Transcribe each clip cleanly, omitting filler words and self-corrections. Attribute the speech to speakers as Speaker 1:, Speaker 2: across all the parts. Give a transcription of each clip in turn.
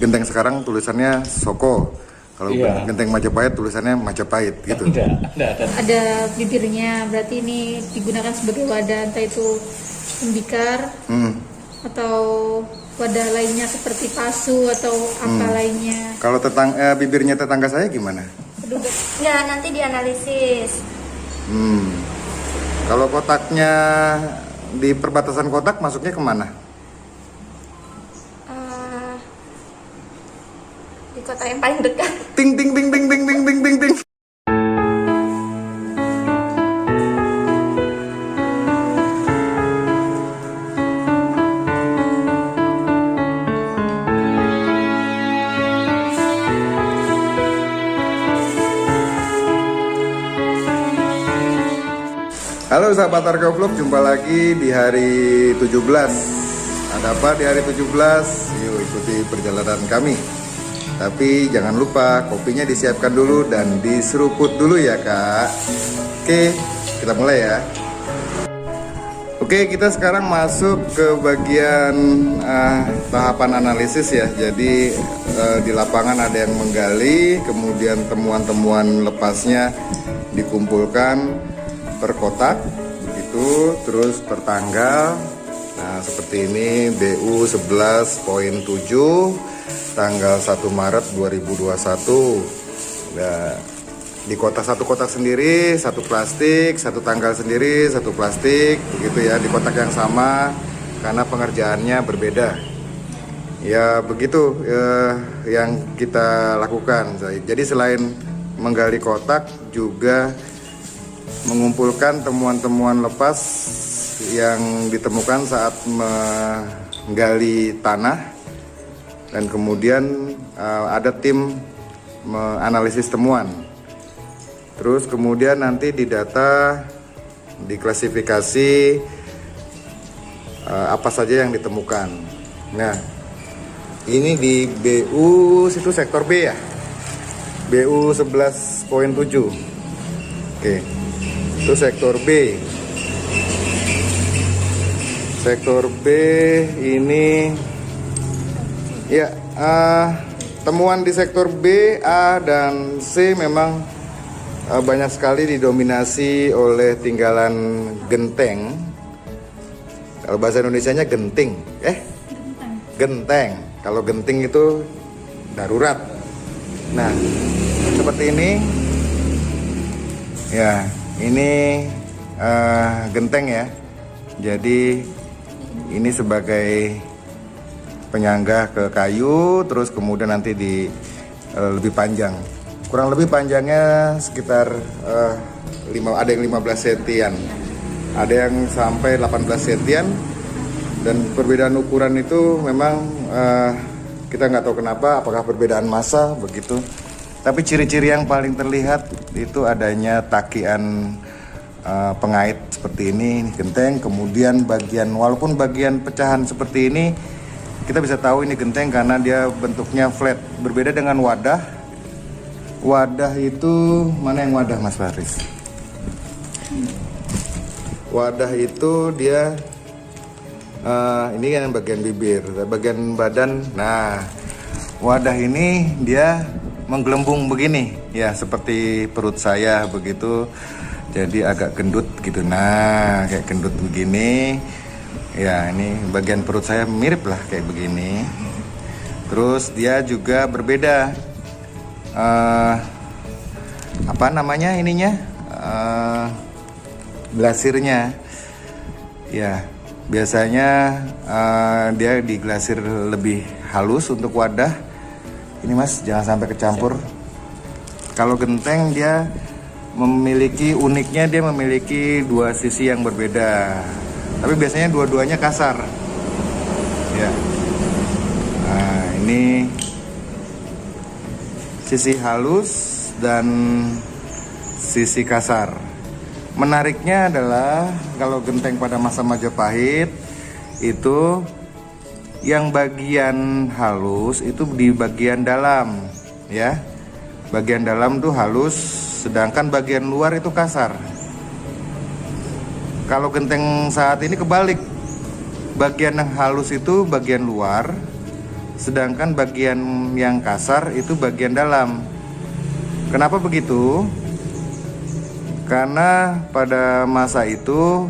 Speaker 1: Genteng sekarang tulisannya Soko. Kalau genteng Majapahit tulisannya Majapahit gitu.
Speaker 2: Ada bibirnya, berarti ini digunakan sebagai wadah, entah itu tembikar atau wadah lainnya seperti pasu atau apa lainnya.
Speaker 1: Kalau bibirnya tetangga saya gimana?
Speaker 3: Nggak, nanti dianalisis.
Speaker 1: Kalau kotaknya di perbatasan kotak masuknya kemana?
Speaker 3: Di kota yang paling dekat.
Speaker 1: Ting ting ting ting ting ting ting ting ting. Halo sahabat Arga Vlog, jumpa lagi di hari 17. Ada apa di hari 17? Yuk ikuti perjalanan kami. Tapi jangan lupa kopinya disiapkan dulu dan diseruput dulu ya kak. Oke, kita mulai ya. Oke, kita sekarang masuk ke bagian tahapan analisis ya. Jadi di lapangan ada yang menggali, kemudian temuan-temuan lepasnya dikumpulkan per kotak begitu, terus per tanggal. Nah seperti ini BU 11.7 tanggal 1 Maret 2021. Nah, di satu kotak sendiri, satu plastik, satu tanggal sendiri, satu plastik, begitu ya, di kotak yang sama karena pengerjaannya berbeda. Ya begitu yang kita lakukan. Jadi selain menggali kotak, juga mengumpulkan temuan-temuan lepas yang ditemukan saat menggali tanah. Dan kemudian ada tim menganalisis temuan. Terus kemudian nanti didata, diklasifikasi apa saja yang ditemukan. Nah, ini di BU situ sektor B ya. BU 11.7. Oke. Itu sektor B. Sektor B ini ya, temuan di sektor B, A, dan C memang banyak sekali didominasi oleh tinggalan genteng. Kalau bahasa Indonesianya genting, genteng. Kalau genting itu darurat. Nah, seperti ini. Ya, ini genteng ya. Jadi ini sebagai penyangga ke kayu, terus kemudian nanti lebih panjang, kurang lebih panjangnya sekitar ada yang 15 sentian, ada yang sampai 18 sentian, dan perbedaan ukuran itu memang kita nggak tahu kenapa, apakah perbedaan massa begitu, tapi ciri-ciri yang paling terlihat itu adanya takian pengait seperti ini genteng, kemudian walaupun bagian pecahan seperti ini kita bisa tahu ini genteng karena dia bentuknya flat. Berbeda dengan wadah. Wadah itu, mana yang wadah Mas Faris? Wadah itu dia, ini kan bagian bibir, bagian badan. Nah, wadah ini dia menggelembung begini. Ya, seperti perut saya begitu. Jadi agak gendut gitu. Nah, kayak gendut begini. Ya, ini bagian perut saya mirip lah kayak begini. Terus dia juga berbeda, apa namanya ininya, glasirnya. Ya, biasanya dia diglasir lebih halus untuk wadah. Ini Mas, jangan sampai kecampur. Kalau genteng dia uniknya dia memiliki dua sisi yang berbeda. Tapi biasanya dua-duanya kasar. Ya. Nah, ini sisi halus dan sisi kasar. Menariknya adalah kalau genteng pada masa Majapahit itu yang bagian halus itu di bagian dalam, ya. bagian dalam tuh halus, sedangkan bagian luar itu kasar. Kalau genteng saat ini kebalik, bagian yang halus itu bagian luar, sedangkan bagian yang kasar itu bagian dalam. Kenapa begitu? Karena pada masa itu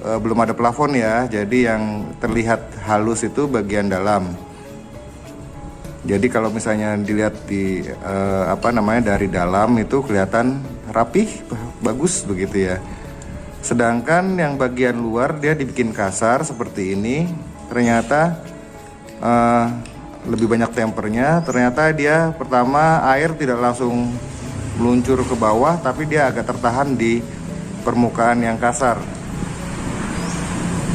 Speaker 1: belum ada plafon ya, jadi yang terlihat halus itu bagian dalam. Jadi kalau misalnya dilihat di dari dalam itu kelihatan rapih, bagus begitu ya. Sedangkan yang bagian luar dia dibikin kasar seperti ini, ternyata lebih banyak tempernya. Ternyata dia pertama air tidak langsung meluncur ke bawah, tapi dia agak tertahan di permukaan yang kasar.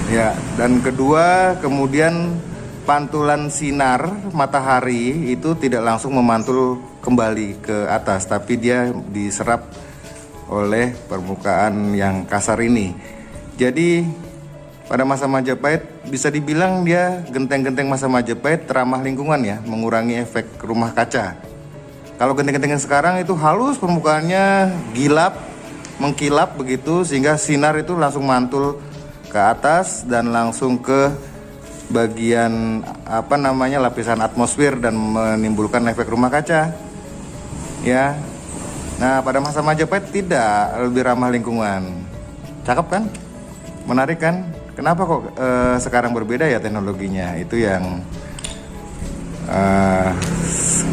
Speaker 1: Ya, dan kedua kemudian pantulan sinar matahari itu tidak langsung memantul kembali ke atas, tapi dia diserap oleh permukaan yang kasar ini. Jadi pada masa Majapahit bisa dibilang dia genteng-genteng masa Majapahit ramah lingkungan ya, mengurangi efek rumah kaca. Kalau genteng-genteng sekarang itu halus, permukaannya gilap, mengkilap begitu, sehingga sinar itu langsung mantul ke atas dan langsung ke bagian lapisan atmosfer dan menimbulkan efek rumah kaca. Ya. Nah, pada masa Majapahit tidak, lebih ramah lingkungan. Cakep kan? Menarik kan? Kenapa kok sekarang berbeda ya teknologinya? Itu yang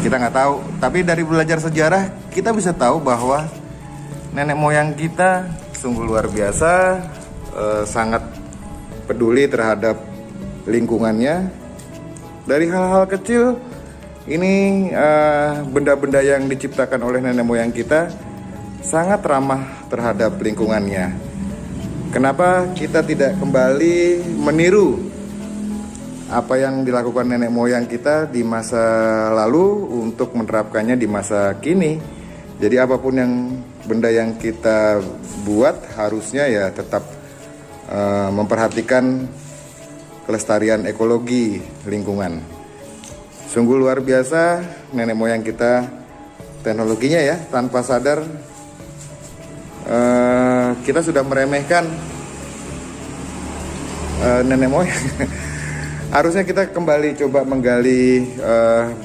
Speaker 1: kita nggak tahu. Tapi dari belajar sejarah kita bisa tahu bahwa nenek moyang kita sungguh luar biasa, sangat peduli terhadap lingkungannya. Dari hal-hal kecil ini, benda-benda yang diciptakan oleh nenek moyang kita sangat ramah terhadap lingkungannya. Kenapa kita tidak kembali meniru apa yang dilakukan nenek moyang kita di masa lalu untuk menerapkannya di masa kini? Jadi apapun benda yang kita buat harusnya ya tetap memperhatikan kelestarian ekologi lingkungan. Sungguh luar biasa nenek moyang kita, teknologinya ya, tanpa sadar kita sudah meremehkan nenek moyang. Harusnya kita kembali coba menggali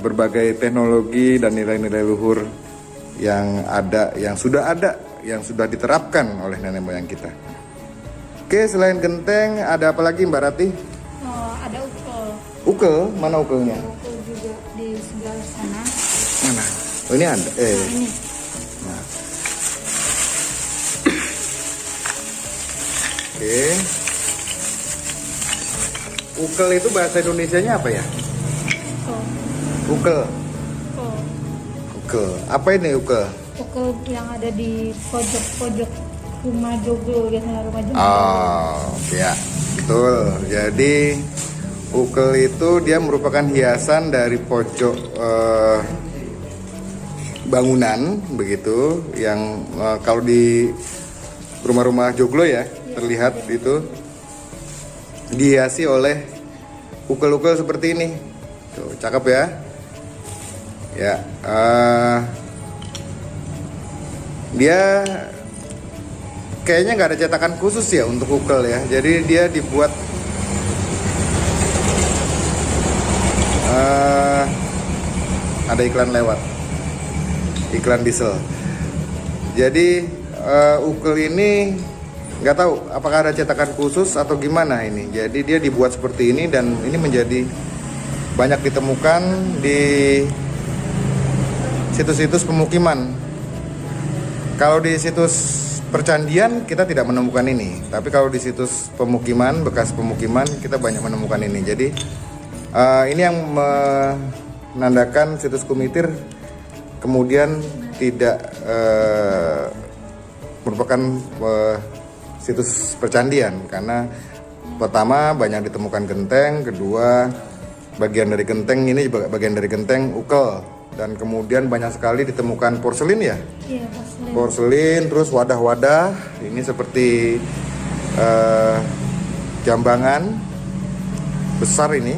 Speaker 1: berbagai teknologi dan nilai-nilai luhur yang ada, yang sudah diterapkan oleh nenek moyang kita. Oke, selain genteng ada apa lagi Mbak Rati?
Speaker 2: Ada ukel.
Speaker 1: Ukel? Mana ukelnya?
Speaker 2: Ukel juga di sebelah sana.
Speaker 1: Mana? Oh, ini ada.
Speaker 2: Ini.
Speaker 1: Nah. Oke. Ukel itu bahasa Indonesianya apa ya? Ukel. Ukel. Apa ini ukel?
Speaker 2: Ukel yang ada di pojok-pojok rumah joglo, biasanya rumah joglo.
Speaker 1: Oh, ya. Betul. Jadi ukel itu dia merupakan hiasan dari pojok bangunan begitu, yang kalau di rumah-rumah joglo ya terlihat itu dihiasi oleh ukel-ukel seperti ini. Tuh, cakep ya. Ya, dia kayaknya nggak ada cetakan khusus ya untuk ukel ya. Jadi dia dibuat ada iklan lewat, iklan diesel. Jadi ukel ini nggak tahu apakah ada cetakan khusus atau gimana ini. Jadi dia dibuat seperti ini dan ini menjadi banyak ditemukan di situs-situs pemukiman. Kalau di situs percandian kita tidak menemukan ini, tapi kalau di situs pemukiman, bekas pemukiman, kita banyak menemukan ini. Jadi ini yang menandakan situs Kumitir kemudian tidak merupakan situs percandian, karena pertama banyak ditemukan genteng, kedua bagian dari genteng ini juga bagian dari genteng ukel, dan kemudian banyak sekali ditemukan porselin ya.
Speaker 2: Iya,
Speaker 1: porselin, terus wadah-wadah ini seperti jambangan besar ini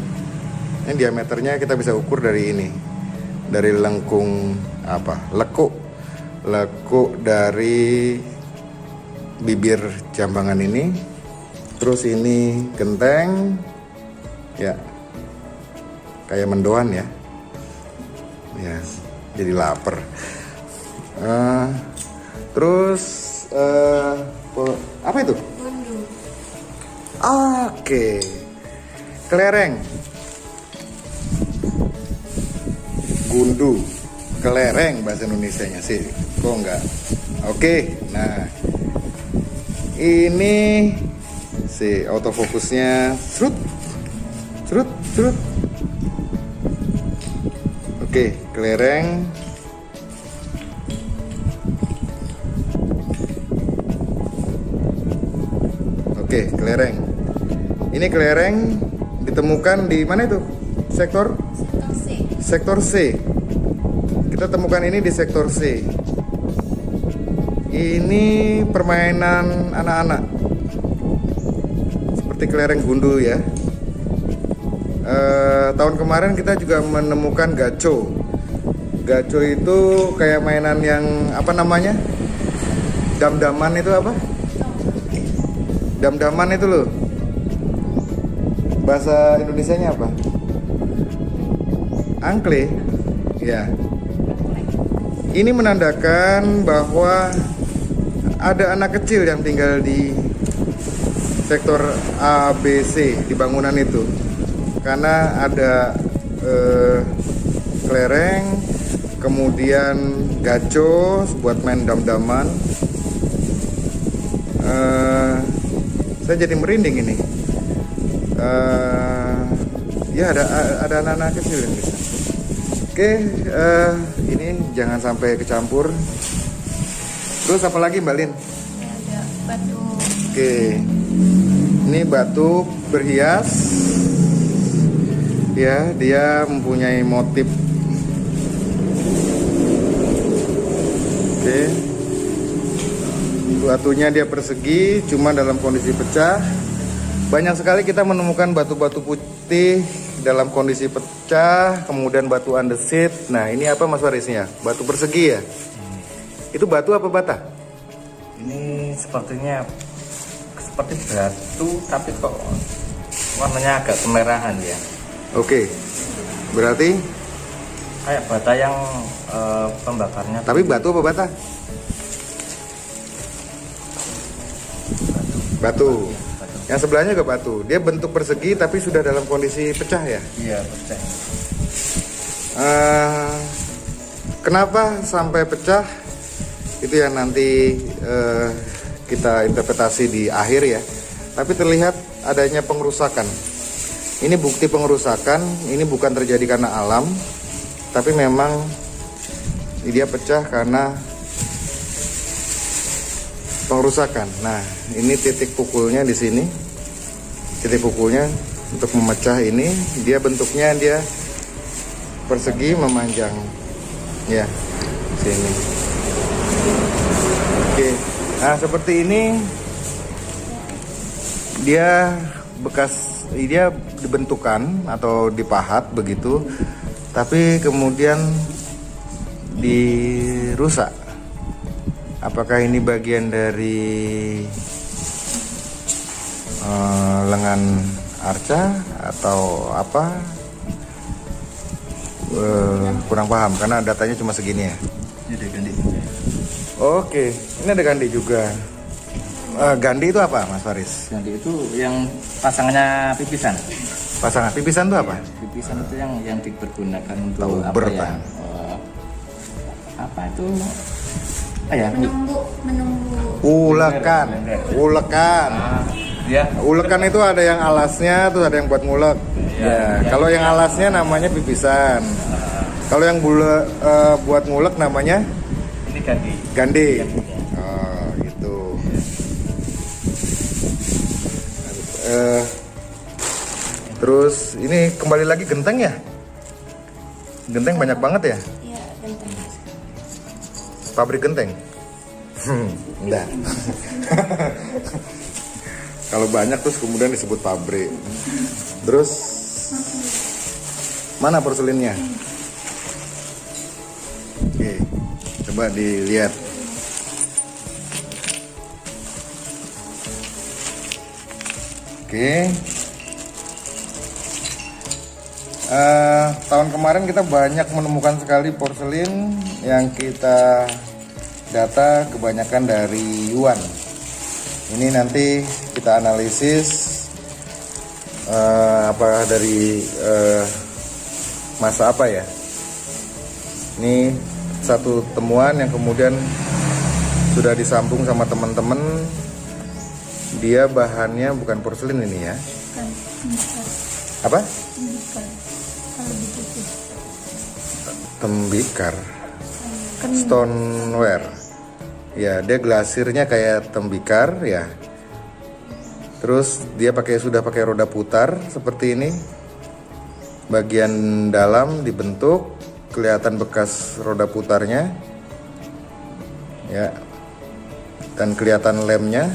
Speaker 1: diameternya kita bisa ukur dari ini, dari lengkung lekuk dari bibir jambangan ini. Terus ini genteng ya, kayak mendoan ya. Ya, jadi lapar. Terus apa itu?
Speaker 3: Gundu.
Speaker 1: Oke, kelereng, gundu, kelereng bahasa Indonesianya sih, kok enggak? Oke, nah ini si autofokusnya, serut, serut, serut. Oke, kelereng. Oke, kelereng. Ini kelereng ditemukan di mana itu? Sektor?
Speaker 3: Sektor C.
Speaker 1: Sektor C. Kita temukan ini di sektor C. Ini permainan anak-anak. Seperti kelereng gundu ya. Tahun kemarin kita juga menemukan gaco. Gaco itu kayak mainan yang apa namanya? Dam-daman itu apa? Dam-daman itu loh. Bahasa Indonesianya apa? Angkleh. Ya. Ini menandakan bahwa ada anak kecil yang tinggal di sektor ABC di bangunan itu. Karena ada kelereng, kemudian gaco buat main dam-daman. Saya jadi merinding ini. Ya ada anak-anak kecil yang bisa. Oke, ini jangan sampai kecampur. Terus apa lagi Mbak Lin?
Speaker 3: Ini ada batu.
Speaker 1: Oke, ini batu berhias. Ya, dia mempunyai motif. Oke, batunya dia persegi, cuma dalam kondisi pecah. Banyak sekali kita menemukan batu-batu putih dalam kondisi pecah, kemudian batu andesit. Nah, ini apa Mas Warisnya? Batu persegi ya? Itu batu apa bata?
Speaker 4: Ini sepertinya seperti batu, tapi kok warnanya agak kemerahan ya.
Speaker 1: Oke, berarti
Speaker 4: Kayak bata yang pembakarnya.
Speaker 1: tapi batu apa bata? Batu. Yang sebelahnya juga batu. Dia bentuk persegi tapi sudah dalam kondisi pecah ya?
Speaker 4: Iya, pecah.
Speaker 1: Kenapa sampai pecah? Itu yang nanti kita interpretasi di akhir ya. Tapi terlihat adanya pengerusakan. Ini bukti pengerusakan. Ini bukan terjadi karena alam, tapi memang dia pecah karena pengerusakan. Nah, ini titik pukulnya di sini. Titik pukulnya untuk memecah ini, dia bentuknya dia persegi memanjang. Ya, sini. Oke. Nah, seperti ini dia dibentukan atau dipahat begitu, tapi kemudian dirusak. Apakah ini bagian dari lengan arca atau apa? Kurang paham karena datanya cuma segini ya.
Speaker 4: Ini ada gandhi.
Speaker 1: Oke, ini ada gandhi juga. Gandhi itu apa, Mas Faris?
Speaker 4: Gandhi itu yang pasangannya pipisan.
Speaker 1: Pasangan pipisan itu apa?
Speaker 4: Pipisan itu yang dipergunakan untuk
Speaker 1: Tahu
Speaker 4: apa
Speaker 1: berta.
Speaker 4: ya? Apa itu? Ya,
Speaker 3: Menunggu.
Speaker 1: Ulekan.
Speaker 4: ya.
Speaker 1: Ulekan itu ada yang alasnya, terus ada yang buat ngulek. Ya, kalau yang alasnya namanya pipisan. Kalau yang buat ngulek namanya
Speaker 4: Ini gandhi.
Speaker 1: gandhi. Oh, gitu. Terus ini kembali lagi genteng ya? Genteng banyak banget ya?
Speaker 3: Iya, genteng.
Speaker 1: Pabrik genteng? Enggak. Kalau banyak terus kemudian disebut pabrik. Terus mana porselinnya? Oke. Coba dilihat. Oke. Tahun kemarin kita banyak menemukan sekali porselin yang kita data kebanyakan dari yuan. Ini nanti kita analisis apakah dari masa apa ya. Ini satu temuan yang kemudian sudah disambung sama teman-teman. Dia bahannya bukan porselin ini ya. Apa? Tembikar. Stoneware. Ya, dia glasirnya kayak tembikar ya. Terus dia sudah pakai roda putar seperti ini. Bagian dalam dibentuk, kelihatan bekas roda putarnya. Ya. Dan kelihatan lemnya.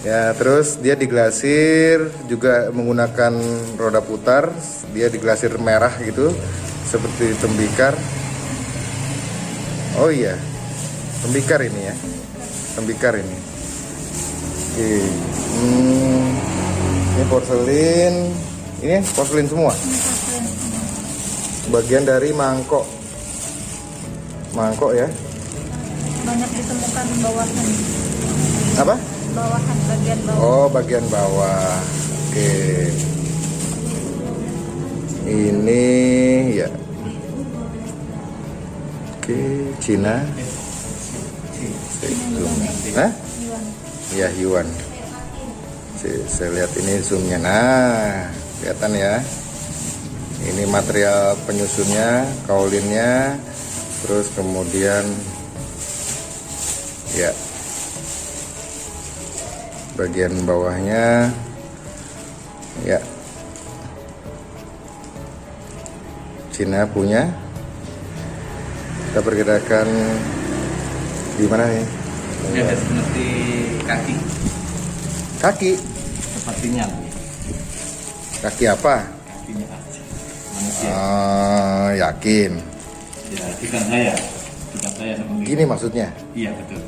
Speaker 1: Ya, terus dia diglasir juga menggunakan roda putar. Dia diglasir merah gitu, seperti tembikar. Oh iya, tembikar ini ya, tembikar ini. Oke, ini porselin. Ini porselin semua. Bagian dari mangkok, ya.
Speaker 3: Banyak ditemukan bawahan.
Speaker 1: Apa?
Speaker 3: Bawahan, bagian bawah.
Speaker 1: Oh, bagian bawah. Oke. Ini ya. Oke, Cina. Hah? Ya, yuan. Saya lihat ini zoomnya. Nah, kelihatan ya. Ini material penyusunnya, kaulinnya, terus kemudian ya bagian bawahnya ya Cina punya. Kita perkirakan di mana nih?
Speaker 4: Ini ada seperti kaki.
Speaker 1: Kaki?
Speaker 4: Sepertinya.
Speaker 1: Kaki apa?
Speaker 4: Kakinya manusia.
Speaker 1: Yakin.
Speaker 4: Ya, bukan saya. Bukan saya sama
Speaker 1: Gini maksudnya?
Speaker 4: Iya, betul.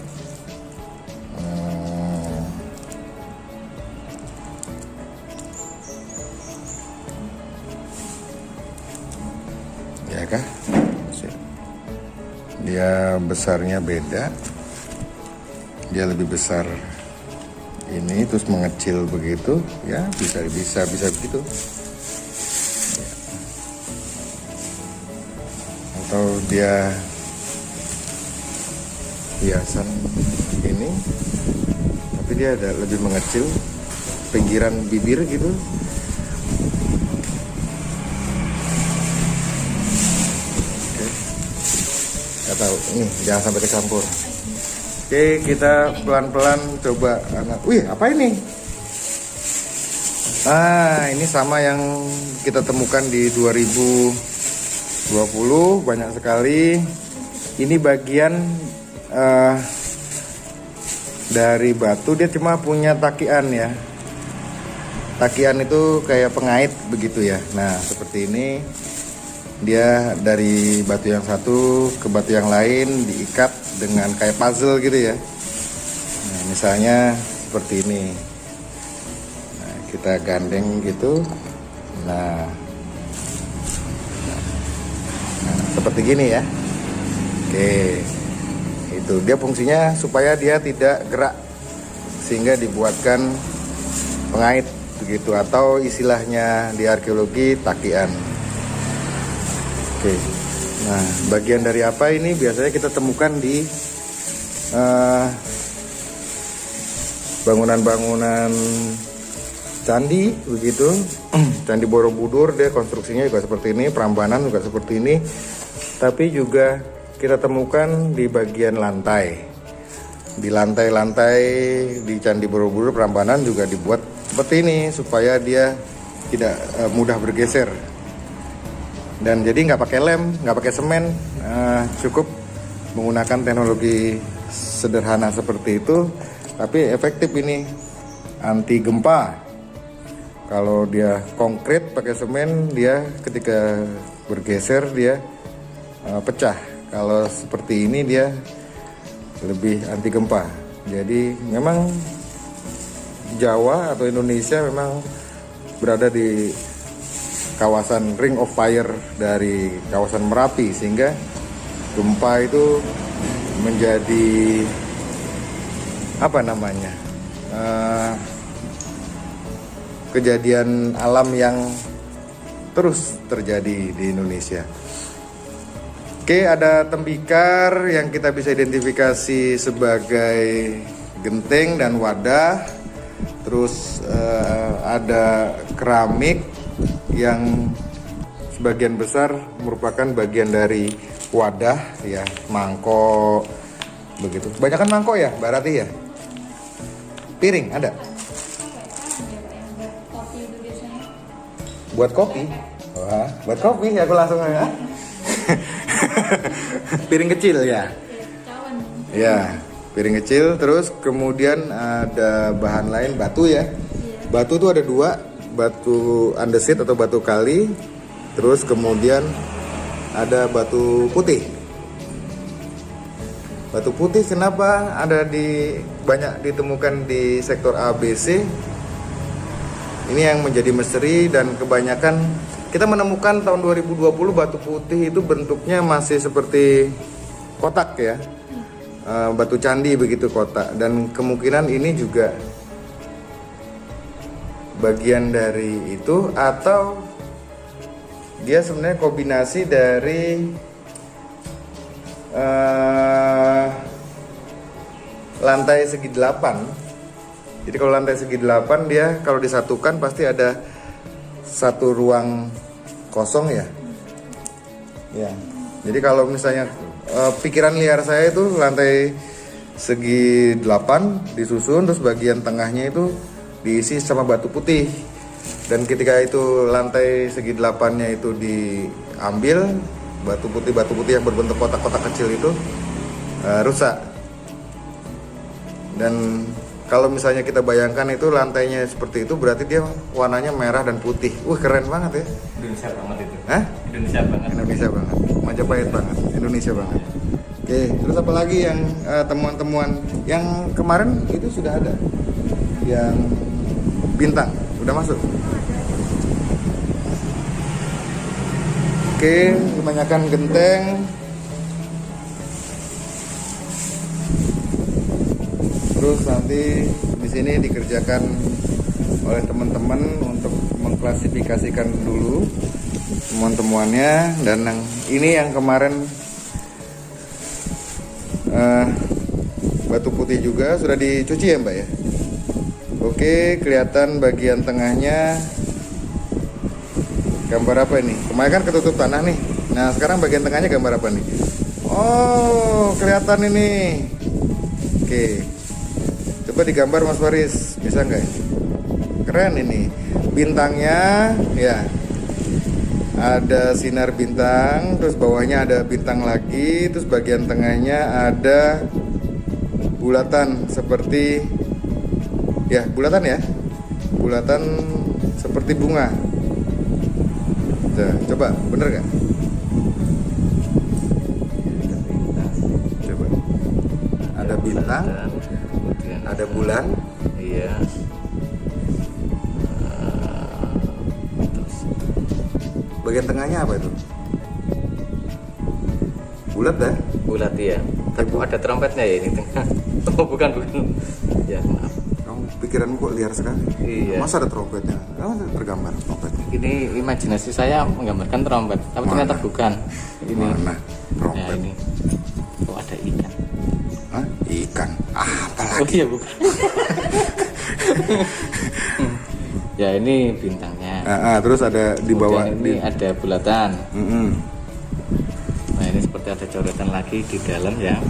Speaker 1: Ya kah? Dia besarnya beda. Dia lebih besar ini terus mengecil begitu, ya bisa begitu. Ya. Atau dia hiasan ini, tapi dia ada lebih mengecil, pinggiran bibir gitu. Tahu ini jangan sampai kecampur. Oke, kita pelan-pelan coba anak. Wih, apa ini? Ini sama yang kita temukan di 2020, banyak sekali. Ini bagian dari batu, dia cuma punya takian ya. Takian itu kayak pengait begitu ya. Nah, seperti ini. Dia dari batu yang satu ke batu yang lain diikat dengan kayak puzzle gitu ya. Nah, misalnya seperti ini. Nah, kita gandeng gitu. Nah, seperti gini ya. Oke. Itu dia fungsinya supaya dia tidak gerak, sehingga dibuatkan pengait begitu, atau istilahnya di arkeologi takian. Oke, nah bagian dari apa ini biasanya kita temukan di bangunan-bangunan candi begitu. Candi Borobudur dia konstruksinya juga seperti ini, Prambanan juga seperti ini. Tapi juga kita temukan di bagian lantai. Di lantai-lantai di Candi Borobudur, Prambanan juga dibuat seperti ini supaya dia tidak mudah bergeser. Dan jadi nggak pakai lem, nggak pakai semen, cukup menggunakan teknologi sederhana seperti itu, tapi efektif ini, anti gempa. Kalau dia konkret pakai semen, dia ketika bergeser dia pecah. Kalau seperti ini dia lebih anti gempa. Jadi memang Jawa atau Indonesia memang berada di kawasan Ring of Fire dari kawasan Merapi, sehingga gempa itu menjadi apa namanya, kejadian alam yang terus terjadi di Indonesia. Oke, ada tembikar yang kita bisa identifikasi sebagai genting dan wadah. Terus ada keramik yang sebagian besar merupakan bagian dari wadah ya, mangkok begitu. Kebanyakan mangkok ya, Mbak Rati ya. Piring ada?
Speaker 2: Kopi itu biasanya.
Speaker 1: Buat kopi? Wah, buat kopi ya, aku langsung ya. Piring kecil ya.
Speaker 2: Cawan.
Speaker 1: Ya, piring kecil. Terus kemudian ada bahan lain, batu ya. Batu tuh ada dua, batu andesit atau batu kali. Terus kemudian ada batu putih. Batu putih kenapa ada banyak ditemukan di sektor ABC? Ini yang menjadi misteri, dan kebanyakan kita menemukan tahun 2020 batu putih itu bentuknya masih seperti kotak ya, batu candi begitu, kotak. Dan kemungkinan ini juga bagian dari itu, atau dia sebenarnya kombinasi dari lantai segi 8. Jadi kalau lantai segi 8 dia kalau disatukan pasti ada satu ruang kosong ya. Ya. Jadi kalau misalnya pikiran liar saya itu lantai segi 8 disusun, terus bagian tengahnya itu diisi sama batu putih. Dan ketika itu lantai segi 8-nya itu diambil, batu putih yang berbentuk kotak-kotak kecil itu rusak. Dan kalau misalnya kita bayangkan itu lantainya seperti itu, berarti dia warnanya merah dan putih. Keren banget ya.
Speaker 4: Indonesia banget itu.
Speaker 1: Hah?
Speaker 4: Indonesia banget.
Speaker 1: Indonesia banget. Majapahit banget. Indonesia banget. Oke, terus apa lagi yang temuan-temuan yang kemarin itu sudah ada? Yang bintang udah masuk. Oke, kebanyakan genteng. Terus nanti di sini dikerjakan oleh teman-teman untuk mengklasifikasikan dulu temuan-temuannya. Dan ini yang kemarin batu putih juga sudah dicuci ya Mbak ya. Oke, kelihatan bagian tengahnya. Gambar apa ini? Kemarin kan ketutup tanah nih. Nah sekarang bagian tengahnya gambar apa nih? Oh, kelihatan ini. Oke, coba digambar Mas Faris, bisa nggak? Keren ini. Bintangnya ya, ada sinar bintang, terus bawahnya ada bintang lagi, terus bagian tengahnya ada bulatan seperti ya, bulatan ya, bulatan seperti bunga. Coba, bener gak? Coba. Ada bintang, ada bulan.
Speaker 4: Iya.
Speaker 1: Terus bagian tengahnya apa itu? Bulat dah.
Speaker 4: Bulat ya. Tapi ada trompetnya ya ini tengah. Oh bukan. Ya maaf.
Speaker 1: Pikiranmu kok liar sekali.
Speaker 4: Iya.
Speaker 1: Masa ada trompetnya? Masa tergambar trompetnya?
Speaker 4: Ini imajinasi saya menggambarkan trompet, tapi ternyata bukan. Ini.
Speaker 1: Mana trompet?
Speaker 4: Ya ini. Oh ada ikan.
Speaker 1: Hah? Ikan? Apa lagi?
Speaker 4: Oh iya bukan. Ya ini bintangnya.
Speaker 1: Terus ada di bawah.
Speaker 4: Kemudian ini ada bulatan.
Speaker 1: Mm-mm.
Speaker 4: Nah ini seperti ada coretan lagi di dalam ya.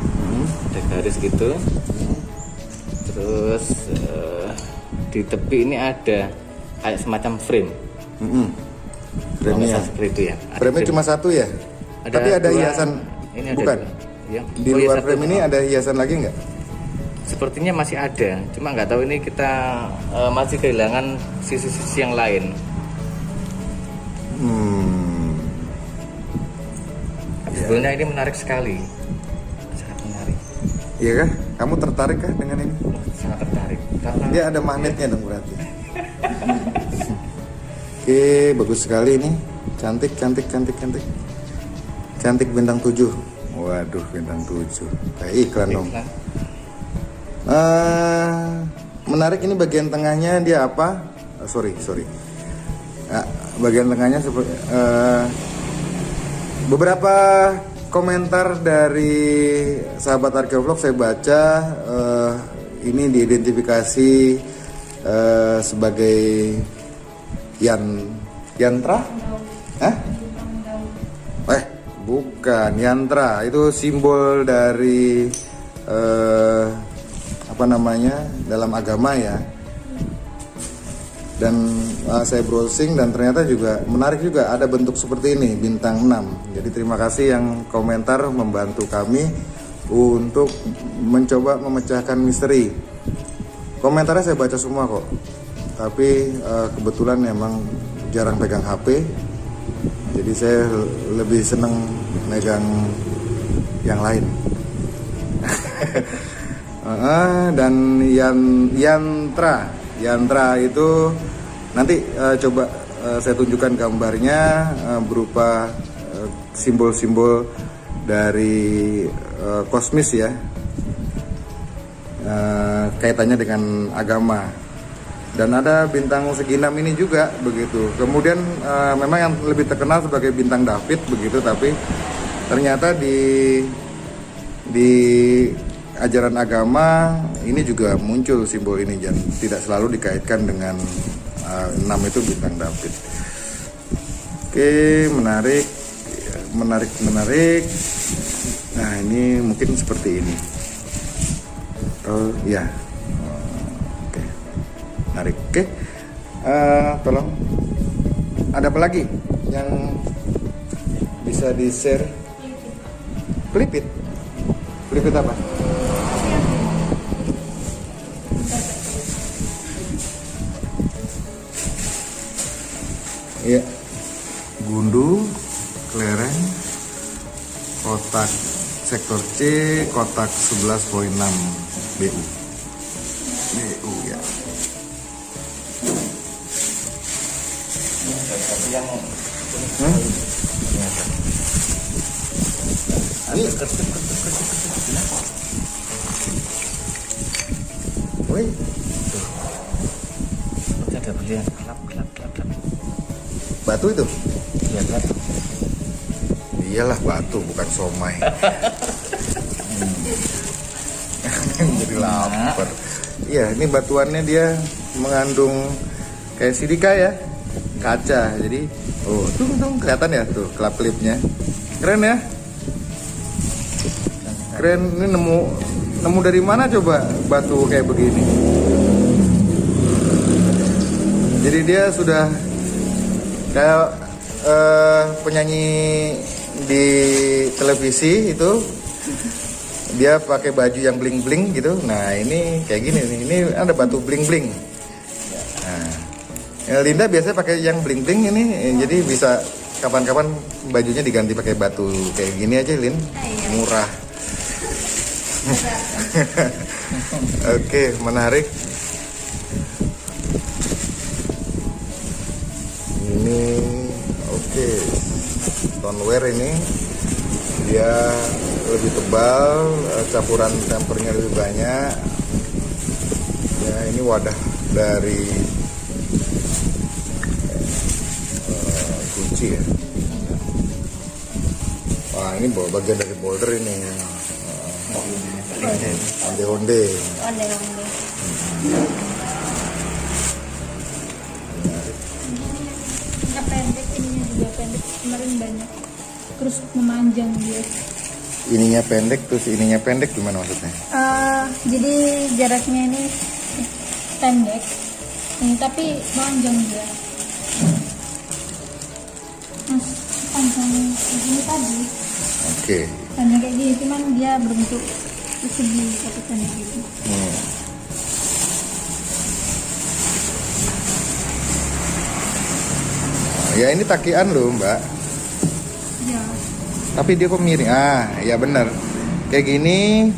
Speaker 4: Ada garis gitu. Terus di tepi ini ada kayak semacam frame.
Speaker 1: Frame-nya
Speaker 4: seperti itu ya.
Speaker 1: Frame-nya cuma satu ya? Tapi ada
Speaker 4: dua,
Speaker 1: hiasan.
Speaker 4: ini ada
Speaker 1: bukan?
Speaker 4: dua. Ya.
Speaker 1: Di luar frame ini ada hiasan lagi nggak?
Speaker 4: Sepertinya masih ada, cuma nggak tahu ini kita masih kehilangan sisi-sisi yang lain.
Speaker 1: Ya.
Speaker 4: Simbolnya ini menarik sekali, sangat menarik.
Speaker 1: Iya kah? Kamu tertarik kah dengan ini?
Speaker 4: Sangat tertarik karena
Speaker 1: Dia ada magnetnya dong berarti. Oke, bagus sekali ini. Cantik, cantik, cantik, cantik. Cantik bintang 7. Waduh, bintang 7. Kayak iklan dong.
Speaker 4: iklan.
Speaker 1: Menarik ini bagian tengahnya dia apa? Sorry. Bagian tengahnya seperti beberapa komentar dari sahabat Arkeovlog saya baca, ini diidentifikasi sebagai yantra? Hah? Bukan, yantra itu simbol dari apa namanya dalam agama ya. Dan saya browsing dan ternyata juga menarik juga, ada bentuk seperti ini, bintang 6. Jadi terima kasih yang komentar membantu kami untuk mencoba memecahkan misteri. Komentarnya saya baca semua kok, tapi kebetulan memang jarang pegang HP, jadi saya lebih seneng megang yang lain. Dan yantra itu nanti coba saya tunjukkan gambarnya, berupa simbol-simbol dari kosmis ya, kaitannya dengan agama. Dan ada bintang segi 6 ini juga begitu. Kemudian memang yang lebih terkenal sebagai bintang David begitu, tapi ternyata di ajaran agama ini juga muncul simbol ini, dan tidak selalu dikaitkan dengan 6 itu bintang David. Oke, menarik. Nah, ini mungkin seperti ini. Oh ya, oke, menarik. Oke, tolong. Ada apa lagi yang bisa di share? Pelipit apa? Iya, gundu, kelereng, kotak sektor C, kotak 11,6 BU. BU ya. Ini woi,
Speaker 4: Ada berlian, klap.
Speaker 1: batu itu?
Speaker 4: Iya, batu.
Speaker 1: Iyalah batu, bukan somai. Jadi lapar. Iya, ini batuannya dia mengandung kayak silika ya, kaca. Jadi, tuh kelihatan ya tuh kelap-kelipnya. Keren ya? Keren. Ini nemu dari mana coba batu kayak begini? Jadi dia sudah kayak penyanyi di televisi itu, dia pakai baju yang bling bling gitu. Nah ini kayak gini nih, ini ada batu bling bling. Nah, Linda biasanya pakai yang bling bling ini, jadi bisa kapan-kapan bajunya diganti pakai batu kayak gini aja, Lin. Murah. Oke, menarik. Ini oke, stoneware ini dia lebih tebal, campuran tempernya lebih banyak ya. Ini wadah dari kunci ya. Wah, ini bagian dari boulder ini, onde-onde.
Speaker 2: Pendek, ininya juga pendek, kemarin banyak, terus memanjang dia.
Speaker 1: Ininya pendek, terus ininya pendek gimana maksudnya?
Speaker 2: Jadi jaraknya ini pendek, ini tapi memanjang dia. Mas, panjang ini tadi.
Speaker 1: Oke.
Speaker 2: Panjang kayak gini, cuman dia berbentuk segi satu pendek gitu.
Speaker 1: Ya ini takian loh Mbak.
Speaker 2: Ya.
Speaker 1: Tapi dia kok miring. Ah, ya bener. Kayak gini.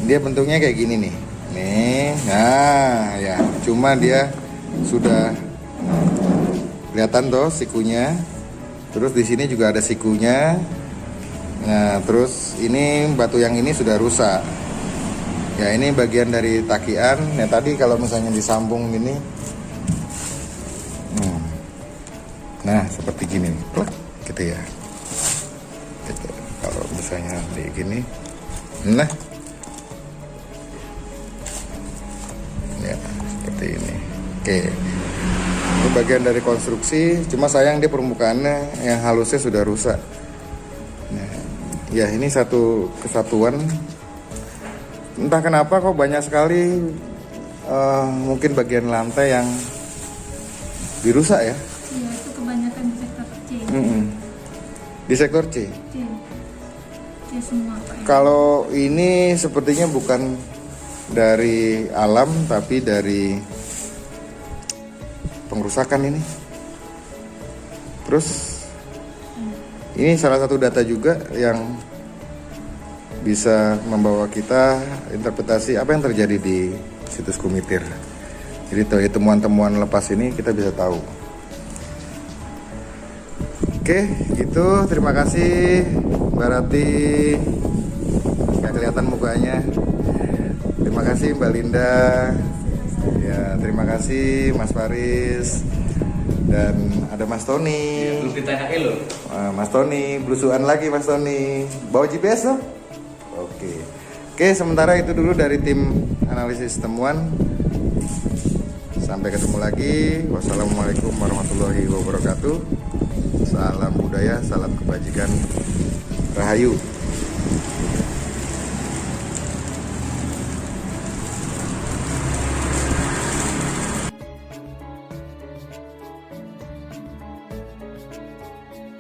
Speaker 1: Dia bentuknya kayak gini nih. Nih. Nah, ya. Cuma dia sudah kelihatan tuh sikunya. Terus di sini juga ada sikunya. Nah, terus ini batu yang ini sudah rusak. Ya, ini bagian dari takian. Nah, tadi kalau misalnya disambung ini. Nah, seperti gini. Plek, gitu ya. Gitu. Kalau misalnya di gini. Nah. Ya, seperti ini. Oke. Ini bagian dari konstruksi, cuma sayang dia permukaannya yang halusnya sudah rusak. Nah, ya ini satu kesatuan. Entah kenapa kok banyak sekali mungkin bagian lantai yang dirusak ya.
Speaker 3: Iya, itu kebanyakan di sektor C.
Speaker 1: Di sektor C.
Speaker 3: C semua Pak.
Speaker 1: Kalau ini sepertinya bukan dari alam tapi dari pengrusakan ini. Terus ini salah satu data juga yang bisa membawa kita interpretasi apa yang terjadi di situs Kumitir. Jadi dari temuan-temuan lepas ini kita bisa tahu. Oke, gitu. Terima kasih Mbak Rati. Nggak kelihatan mukanya. Terima kasih Mbak Linda. Ya, terima kasih Mas Faris. Dan ada Mas Tony.
Speaker 4: Ya, belum ditanyain loh.
Speaker 1: Mas Tony, blusuan lagi Mas Tony. Bawa GPS loh? Oke, sementara itu dulu dari tim analisis temuan. Sampai ketemu lagi. Wassalamualaikum warahmatullahi wabarakatuh. Salam budaya, salam kebajikan. Rahayu.